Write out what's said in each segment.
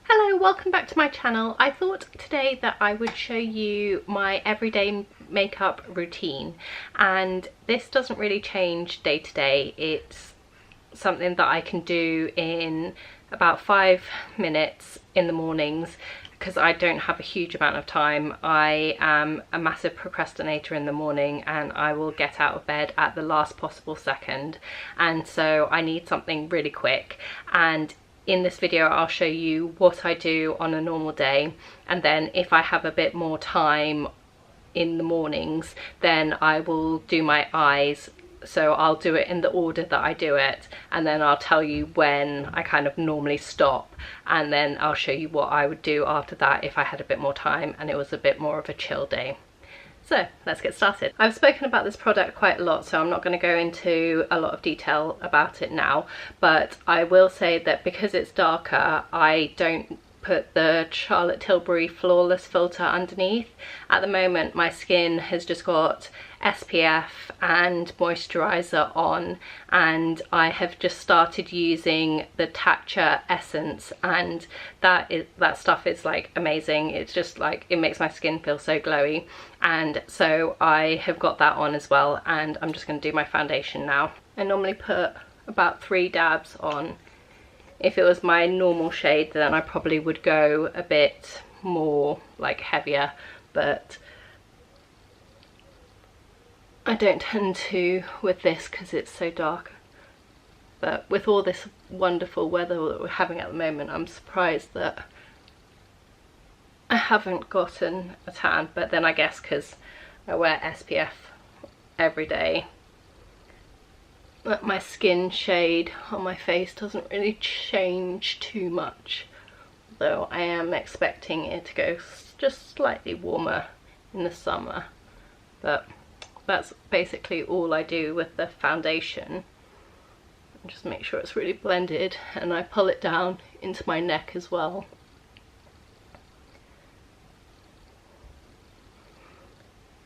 Hello, welcome back to my channel. I thought today that I would show you my everyday makeup routine, and this doesn't really change day to day. It's something that I can do in about 5 minutes in the mornings because I don't have a huge amount of time. I am a massive procrastinator in the morning and I will get out of bed at the last possible second, and so I need something really quick. And in this video I'll show you what I do on a normal day, and then if I have a bit more time in the mornings then I will do my eyes. So I'll do it in the order that I do it, and then I'll tell you when I kind of normally stop, and then I'll show you what I would do after that if I had a bit more time and it was a bit more of a chill day. So let's get started. I've spoken about this product quite a lot, so I'm not going to go into a lot of detail about it now, but I will say that because it's darker, I don't put the Charlotte Tilbury Flawless filter underneath. At the moment my skin has just got SPF and moisturizer on, and I have just started using the Tatcha essence, and that stuff is like amazing. It's just like, it makes my skin feel so glowy, and so I have got that on as well, and I'm just going to do my foundation now. I normally put about 3 dabs on. If it was my normal shade then I probably would go a bit more like heavier, but I don't tend to with this because it's so dark. But with all this wonderful weather that we're having at the moment, I'm surprised that I haven't gotten a tan, but then I guess because I wear SPF every day, but my skin shade on my face doesn't really change too much, though I am expecting it to go just slightly warmer in the summer. But that's basically all I do with the foundation. Just make sure it's really blended, and I pull it down into my neck as well.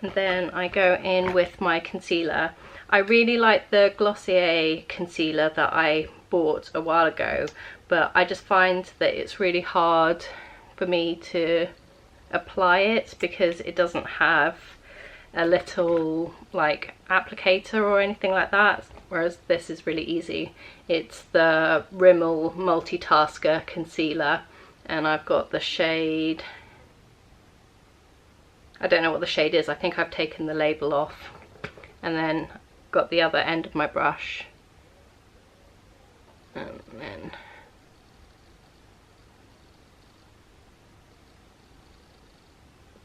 And then I go in with my concealer. I really like the Glossier concealer that I bought a while ago, but I just find that it's really hard for me to apply it because it doesn't have a little like applicator or anything like that, whereas this is really easy. It's the Rimmel Multi Tasker concealer, and I've got the shade, I don't know what the shade is, I think I've taken the label off, and then got the other end of my brush, and then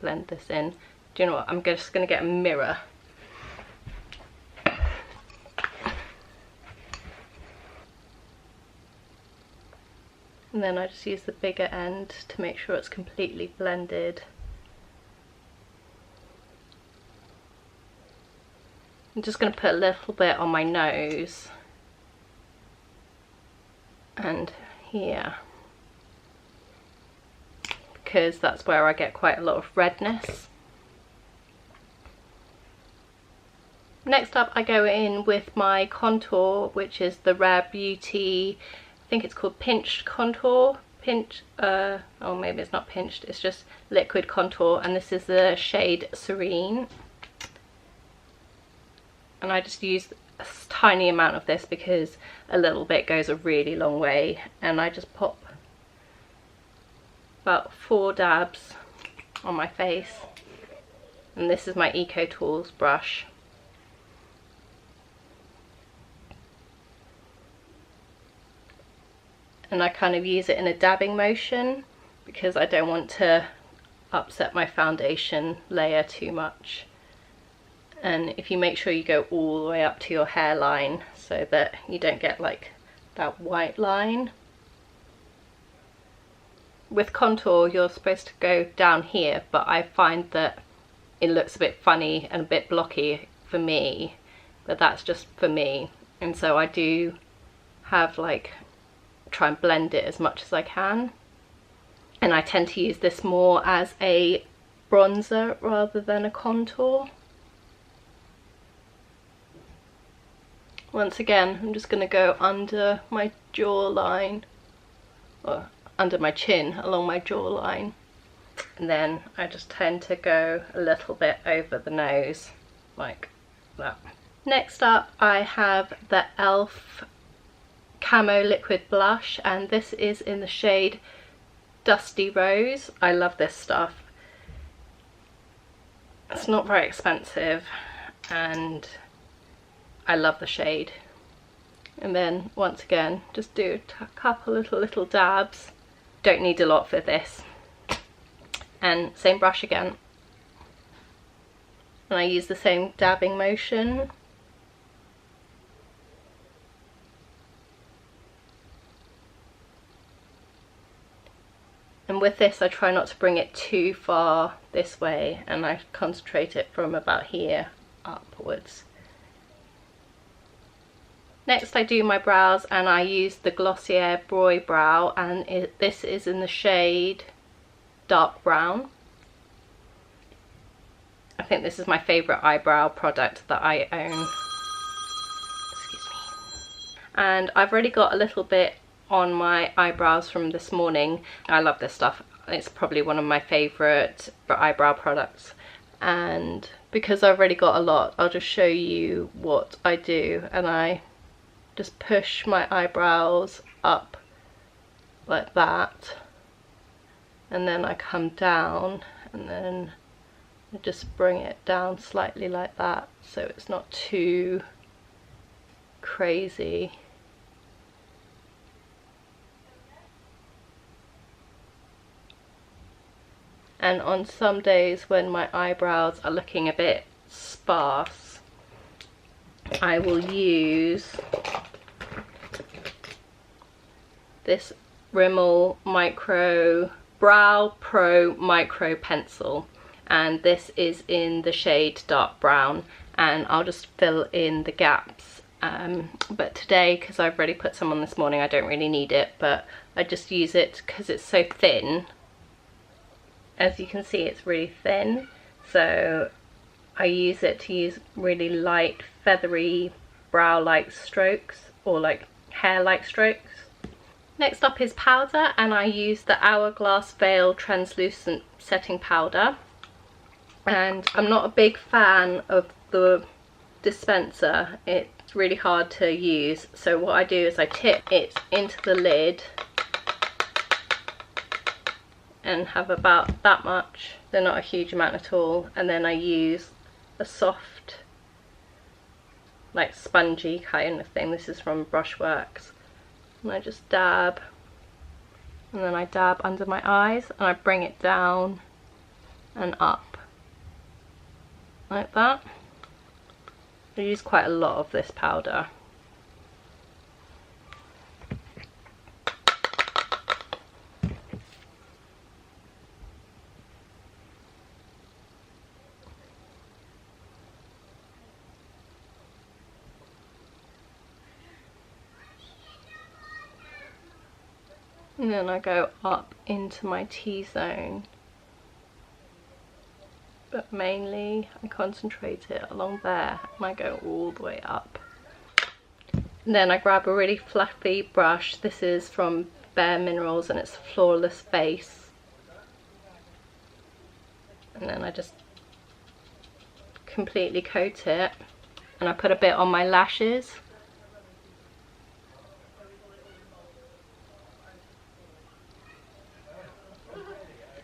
blend this in. Do you know what, I'm just going to get a mirror. And then I just use the bigger end to make sure it's completely blended. I'm just going to put a little bit on my nose and here, because that's where I get quite a lot of redness. Next up I go in with my contour, which is the Rare Beauty, I think it's called Pinched Contour. Oh maybe it's not pinched, it's just liquid contour, and this is the shade Serene. And I just use a tiny amount of this because a little bit goes a really long way, and I just pop about 4 dabs on my face, and this is my Eco Tools brush. And I kind of use it in a dabbing motion because I don't want to upset my foundation layer too much. And if you make sure you go all the way up to your hairline so that you don't get like that white line. With contour you're supposed to go down here, but I find that it looks a bit funny and a bit blocky for me, but that's just for me. And so I do have like, try and blend it as much as I can, and I tend to use this more as a bronzer rather than a contour. Once again, I'm just going to go under my jawline, or under my chin along my jawline, and then I just tend to go a little bit over the nose like that. Next up I have the e.l.f. Camo Liquid Blush, and this is in the shade Dusty Rose. I love this stuff. It's not very expensive and I love the shade. And then once again just do a couple little dabs. Don't need a lot for this. And same brush again. And I use the same dabbing motion. And with this I try not to bring it too far this way, and I concentrate it from about here upwards. Next I do my brows, and I use the Glossier Boy Brow, and this is in the shade Dark Brown. I think this is my favourite eyebrow product that I own. Excuse me. And I've already got a little bit on my eyebrows from this morning. I love this stuff. It's probably one of my favourite eyebrow products. And because I've already got a lot, I'll just show you what I do. And I just push my eyebrows up like that, and then I come down, and then I just bring it down slightly like that, so it's not too crazy. And on some days when my eyebrows are looking a bit sparse, I will use this Rimmel Brow Pro Micro Pencil, and this is in the shade Dark Brown, and I'll just fill in the gaps. But today, because I've already put some on this morning, I don't really need it, but I just use it because it's so thin. As you can see, it's really thin, so I use it to use really light, feathery, brow-like strokes, or like hair-like strokes. Next up is powder, and I use the Hourglass Veil Translucent Setting Powder. And I'm not a big fan of the dispenser, it's really hard to use, so what I do is I tip it into the lid and have about that much. They're not a huge amount at all, and then I use a soft, like spongy kind of thing. This is from Brushworks. And I just dab, and then I dab under my eyes, and I bring it down and up like that. I use quite a lot of this powder. And then I go up into my T-zone, but mainly I concentrate it along there, and I go all the way up. And then I grab a really fluffy brush. This is from Bare Minerals, and it's Flawless Face. And then I just completely coat it, and I put a bit on my lashes.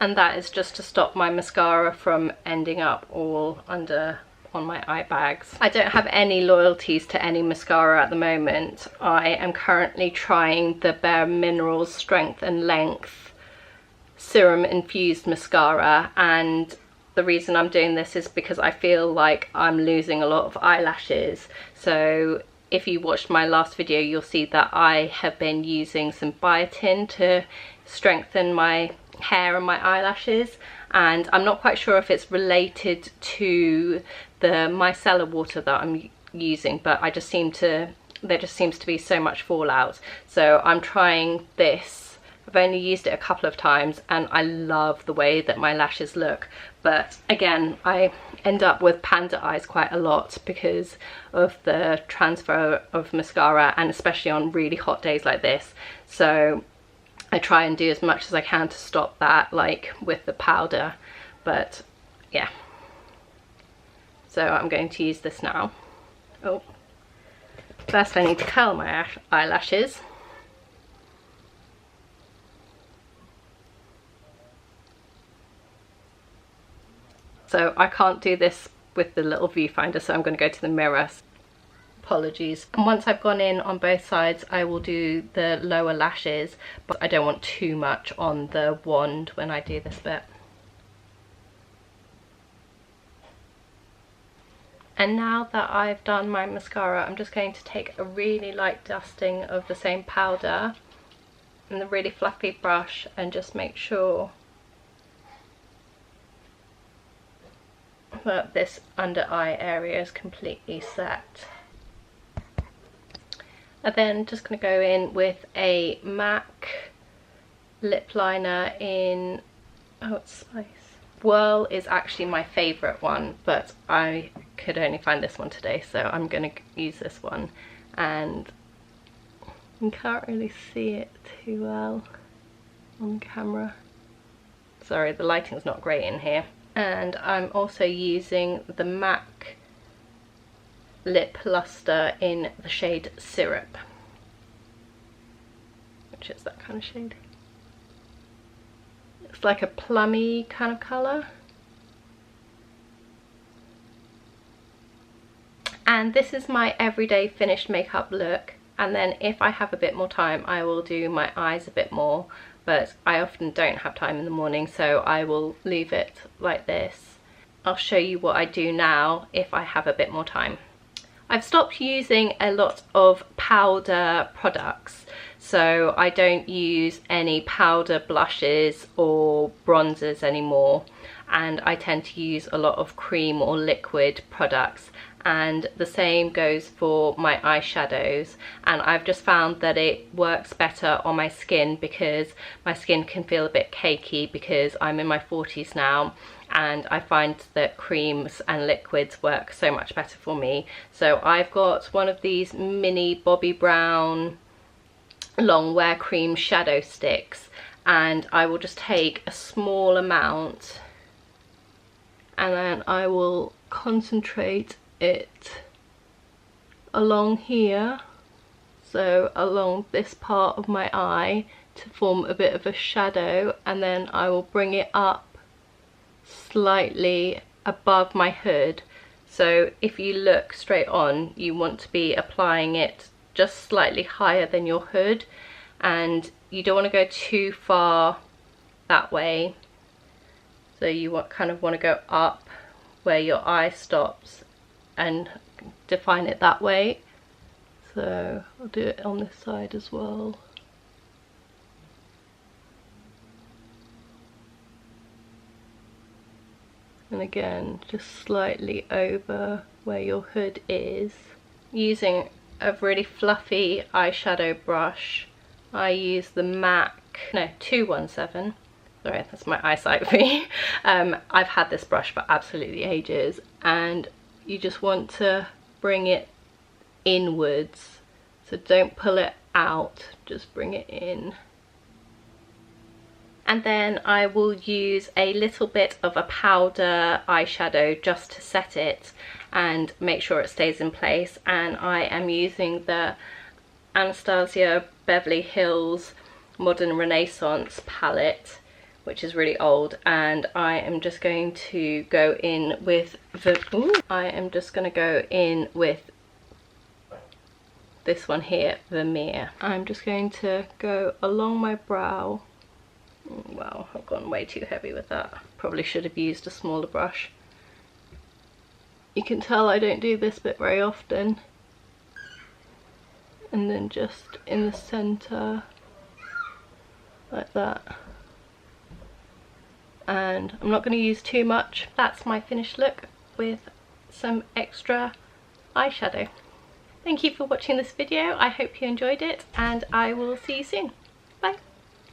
And that is just to stop my mascara from ending up all under on my eye bags. I don't have any loyalties to any mascara at the moment. I am currently trying the Bare Minerals Strength and Length Serum Infused Mascara, and the reason I'm doing this is because I feel like I'm losing a lot of eyelashes. So if you watched my last video, you'll see that I have been using some biotin to strengthen my hair and my eyelashes, and I'm not quite sure if it's related to the micellar water that I'm using, but there just seems to be so much fallout, so I'm trying this. I've only used it a couple of times and I love the way that my lashes look, but again I end up with panda eyes quite a lot because of the transfer of mascara, and especially on really hot days like this. So I try and do as much as I can to stop that, like with the powder, but yeah. So I'm going to use this now. Oh, first I need to curl my eyelashes. So I can't do this with the little viewfinder, so I'm going to go to the mirror. Apologies. And once I've gone in on both sides, I will do the lower lashes, but I don't want too much on the wand when I do this bit. And now that I've done my mascara, I'm just going to take a really light dusting of the same powder and a really fluffy brush and just make sure that this under eye area is completely set. And then just going to go in with a MAC lip liner in, oh, it's Spice. Whirl is actually my favourite one, but I could only find this one today, so I'm going to use this one. And you can't really see it too well on camera. Sorry, the lighting's not great in here. And I'm also using the MAC lip luster in the shade Serum, which is that kind of shade. It's like a plummy kind of colour. And this is my everyday finished makeup look, and then if I have a bit more time I will do my eyes a bit more, but I often don't have time in the morning, so I will leave it like this. I'll show you what I do now if I have a bit more time. I've stopped using a lot of powder products, so I don't use any powder blushes or bronzers anymore, and I tend to use a lot of cream or liquid products, and the same goes for my eyeshadows. And I've just found that it works better on my skin because my skin can feel a bit cakey because I'm in my 40s now, and I find that creams and liquids work so much better for me. So I've got one of these mini Bobbi Brown long wear cream shadow sticks, and I will just take a small amount and then I will concentrate it along here, so along this part of my eye, to form a bit of a shadow, and then I will bring it up slightly above my hood. So if you look straight on, you want to be applying it just slightly higher than your hood, and you don't want to go too far that way, so you kind of want to go up where your eye stops and define it that way. So I'll do it on this side as well. And again, just slightly over where your hood is. Using a really fluffy eyeshadow brush, I use the MAC, no, 217. Sorry, that's my eyesight for you. I've had this brush for absolutely ages, and you just want to bring it inwards, so don't pull it out, just bring it in. And then I will use a little bit of a powder eyeshadow just to set it and make sure it stays in place. And I am using the Anastasia Modern Renaissance palette, which is really old, and I am just going to go in with this one here, Vermeer. I'm just going to go along my brow. Wow, I've gone way too heavy with that. Probably should have used a smaller brush. You can tell I don't do this bit very often. And then just in the centre, like that. And I'm not going to use too much. That's my finished look with some extra eyeshadow. Thank you for watching this video. I hope you enjoyed it, and I will see you soon.